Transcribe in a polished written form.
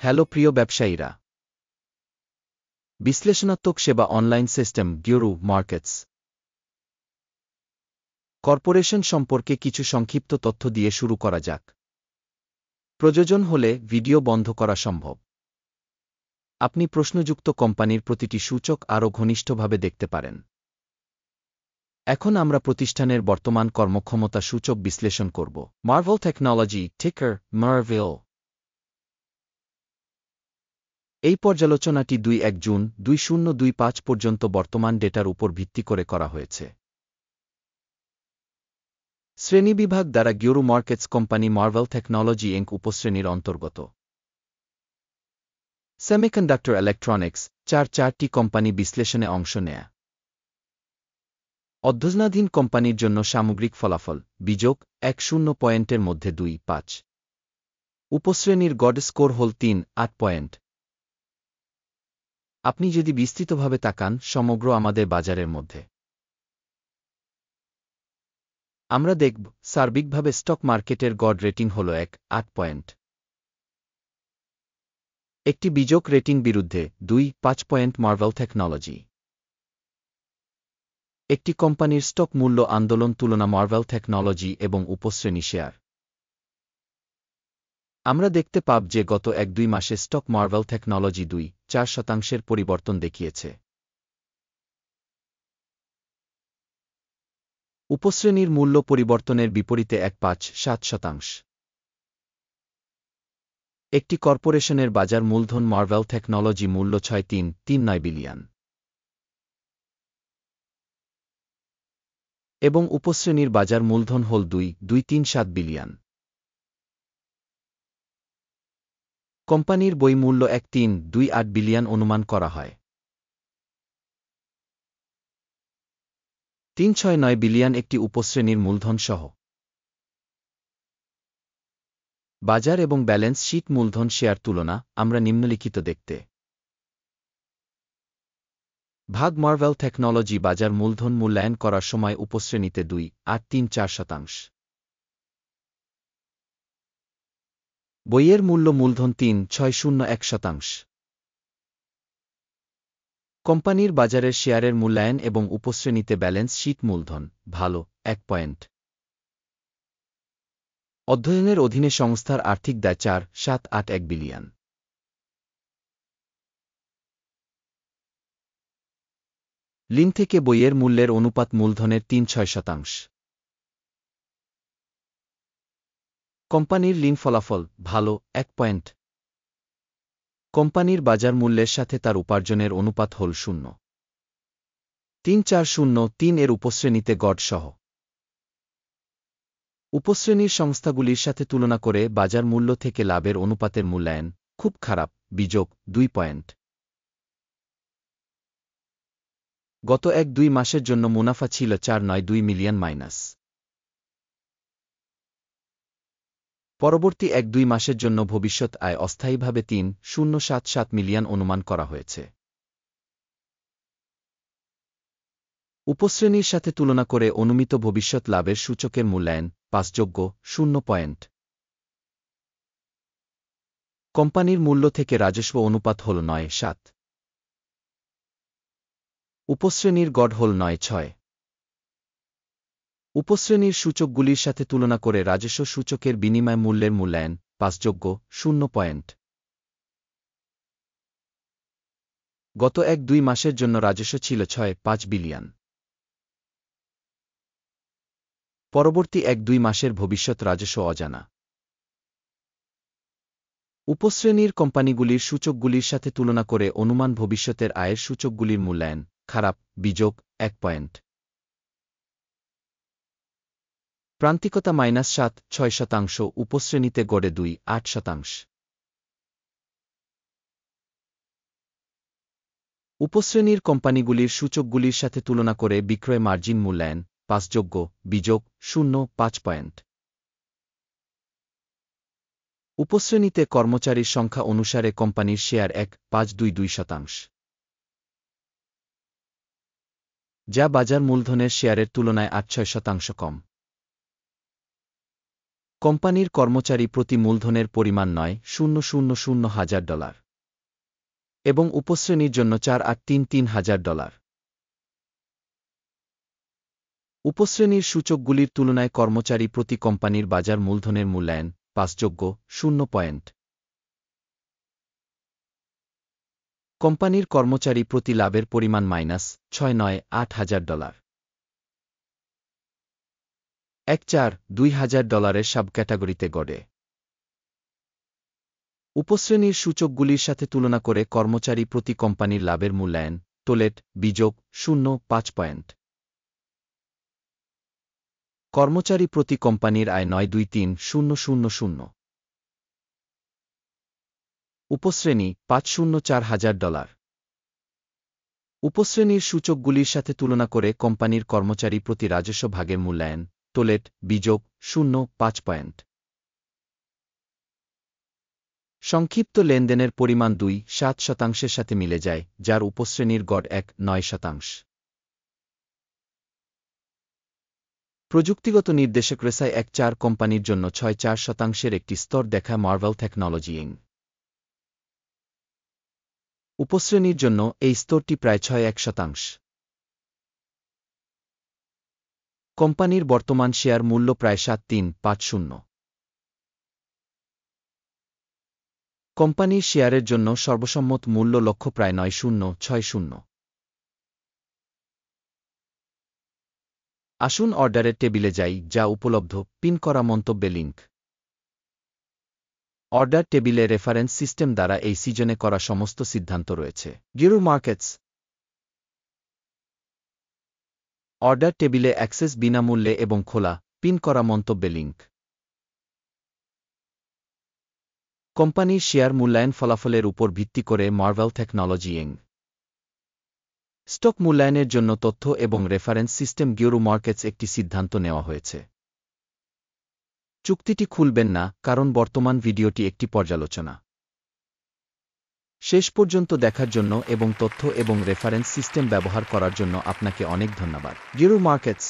Hello প্রিয় ব্যবসায়ীরা, বিশ্লেষণাত্মক সেবা অনলাইন সিস্টেম গিওরু মার্কেটস কর্পোরেশন সম্পর্কে কিছু সংক্ষিপ্ত তথ্য দিয়ে শুরু করা যাক। প্রয়োজন হলে ভিডিও বন্ধ করা সম্ভব। আপনি প্রশ্নযুক্ত কোম্পানির প্রতিটি সূচক আরও ঘনিষ্ঠভাবে দেখতে পারেন। এখন আমরা প্রতিষ্ঠানের বর্তমান কর্মক্ষমতা সূচক বিশ্লেষণ করব। মার্ভেল টেকনোলজি, টিকার মার্ভেল। এই পর্যালোচনাটি ২-১ জুন ২০২৫ পর্যন্ত বর্তমান ডেটার উপর ভিত্তি করে করা হয়েছে। শ্রেণীবিভাগ দ্বারা গিওরু markets company Marvell Technology Inc উপশ্রেণীর অন্তর্গত। সেমিকন্ডাক্টর ইলেকট্রনিক্স, চারটি কোম্পানি বিশ্লেষণে অংশ নেয়া। অধ্যয়নাধীন কোম্পানির জন্য সামগ্রিক ফলাফল, বিযোগ ১-০ পয়েন্টের মধ্যে ২-৫। উপশ্রেণীর গড় স্কোর হল ৩-৮ পয়েন্ট। আপনি যদি বিস্তৃতভাবে তাকান সমগ্র আমাদের বাজারের মধ্যে, আমরা দেখব সার্বিকভাবে স্টক মার্কেটের গড় রেটিং হল ১-৮ পয়েন্ট। একটি বিযোগ রেটিং বিরুদ্ধে ২-৫ পয়েন্ট মার্ভেল টেকনোলজি। একটি কোম্পানির স্টক মূল্য আন্দোলন তুলনা মার্ভেল টেকনোলজি এবং উপশ্রেণী শেয়ার। আমরা দেখতে পাব যে গত ১-২ মাসে স্টক মার্ভেল টেকনোলজি ২-৪% পরিবর্তন দেখিয়েছে। উপশ্রেণীর মূল্য পরিবর্তনের বিপরীতে ১-৫-৭%। একটি কর্পোরেশনের বাজার মূলধন মার্ভেল টেকনোলজি মূল্য ৬.৩৯ বিলিয়ন এবং উপশ্রেণীর বাজার মূলধন হল ২.২৩৭ বিলিয়ন। কোম্পানির বই মূল্য ১.৩২৮ বিলিয়ন অনুমান করা হয়। ৩৬৯ বিলিয়ন একটি উপশ্রেণীর মূলধন সহ। বাজার এবং ব্যালেন্স শীট মূলধন শেয়ার তুলনা আমরা নিম্নলিখিত দেখতে ভাগ মার্ভেল টেকনোলজি বাজার মূলধন মূল্যায়ন করার সময় উপশ্রেণীতে ২.৮৩৪%। বইয়ের মূল্য মূলধন ৩.৬০১%। কোম্পানির বাজারের শেয়ারের মূল্যায়ন এবং উপশ্রেণীতে ব্যালেন্স শীট মূলধন ভালো ১ পয়েন্ট। অধ্যয়নের অধীনে সংস্থার আর্থিক দায় ৪.৭৮১ বিলিয়ন। ঋণ থেকে বইয়ের মূল্যের অনুপাত মূলধনের ৩.৬%। কোম্পানির ঋণ ফলাফল ভালো ১ পয়েন্ট। কোম্পানির বাজার মূল্যের সাথে তার উপার্জনের অনুপাত হল ০.৩৪০৩ এর উপশ্রেণীতে গড় সহ। উপশ্রেণীর সংস্থাগুলির সাথে তুলনা করে বাজার মূল্য থেকে লাভের অনুপাতের মূল্যায়ন খুব খারাপ, বিযোগ ২ পয়েন্ট। গত ১-২ মাসের জন্য মুনাফা ছিল ৪৯২ মিলিয়ন মাইনাস। পরবর্তী ১-২ মাসের জন্য ভবিষ্যৎ আয় অস্থায়ীভাবে ৩.০৭৭ মিলিয়ন অনুমান করা হয়েছে। উপশ্রেণীর সাথে তুলনা করে অনুমিত ভবিষ্যৎ লাভের সূচকের মূল্যায়ন পাসযোগ্য ০ পয়েন্ট। কোম্পানির মূল্য থেকে রাজস্ব অনুপাত হল ৯-৭। উপশ্রেণীর গড় হল ৯-৬। উপশ্রেণীর সূচকগুলির সাথে তুলনা করে রাজস্ব সূচকের বিনিময় মূল্যের মূল্যায়ন পাসযোগ্য ০ পয়েন্ট। গত ১-২ মাসের জন্য রাজস্ব ছিল ৬.৫ বিলিয়ন। পরবর্তী ১-২ মাসের ভবিষ্যৎ রাজস্ব অজানা। উপশ্রেণীর কোম্পানিগুলির সূচকগুলির সাথে তুলনা করে অনুমান ভবিষ্যতের আয়ের সূচকগুলির মূল্যায়ন খারাপ, বিযোগ ১ পয়েন্ট। প্রান্তিকতা -৭.৬%, উপশ্রেণীতে গড়ে ২.৮%। উপশ্রেণীর কোম্পানিগুলির সূচকগুলির সাথে তুলনা করে বিক্রয় মার্জিন মূল্যায়ন পাসযোগ্য, বিযোগ ০.৫ পয়েন্ট। উপশ্রেণীতে কর্মচারীর সংখ্যা অনুসারে কোম্পানির শেয়ার ১.৫২২%, যা বাজার মূলধনের শেয়ারের তুলনায় ৮-৬% কম। কোম্পানির কর্মচারী প্রতি মূলধনের পরিমাণ $9,000,000 এবং উপশ্রেণীর জন্য $4,833,000। উপশ্রেণীর সূচকগুলির তুলনায় কর্মচারী প্রতি কোম্পানির বাজার মূলধনের মূল্যায়ন পাসযোগ্য 0 পয়েন্ট। কোম্পানির কর্মচারী প্রতি লাভের পরিমাণ -$6,9,8,000। 1,4,2,000 সাব ক্যাটাগরিতে গড়ে। উপশ্রেণীর সূচকগুলির সাথে তুলনা করে কর্মচারী প্রতি কোম্পানির লাভের মূল্যায়ন টোলেট বিযোগ 0.5 পয়েন্ট। কর্মচারী প্রতি কোম্পানির আয় 9,23,000। উপশ্রেণী $5,04,000। উপশ্রেণীর সূচকগুলির সাথে তুলনা করে কোম্পানির কর্মচারী প্রতি রাজস্ব ভাগের মূল্যায়ন টোলেট বিযোগ 0.5 পয়েন্ট। সংক্ষিপ্ত লেনদেনের পরিমাণ 2.7% সাথে মিলে যায়, যার উপশ্রেণীর গড় 1.9%। প্রযুক্তিগত নির্দেশক রেসাই 1.4 কোম্পানির জন্য 6.4% একটি স্তর দেখা মার্ভেল টেকনোলজি ইং। উপশ্রেণীর জন্য এই স্তরটি প্রায় 6.1%। কোম্পানির বর্তমান শেয়ার মূল্য প্রায় 7,350। কোম্পানির শেয়ারের জন্য সর্বসম্মত মূল্য লক্ষ্য প্রায় 9,060। আসুন অর্ডারের টেবিলে যাই, যা উপলব্ধ পিন করা মন্তব্যে লিঙ্ক। অর্ডার টেবিলে রেফারেন্স সিস্টেম দ্বারা এই সিজনে করা সমস্ত সিদ্ধান্ত রয়েছে। গিরু মার্কেটস অর্ডার টেবিলে অ্যাক্সেস বিনামূল্যে এবং খোলা পিন করা মন্তব্যে লিঙ্ক। কোম্পানির শেয়ার মূল্যায়ন ফলাফলের উপর ভিত্তি করে মার্ভেল টেকনোলজি ইং। স্টক মূল্যায়নের জন্য তথ্য এবং রেফারেন্স সিস্টেম গিরু মার্কেটস একটি সিদ্ধান্ত নেওয়া হয়েছে। চুক্তিটি খুলবেন না, কারণ বর্তমান ভিডিওটি একটি পর্যালোচনা। শেষ পর্যন্ত দেখার জন্য এবং তথ্য এবং রেফারেন্স সিস্টেম ব্যবহার করার জন্য আপনাকে অনেক ধন্যবাদ। গিরু মার্কেটস।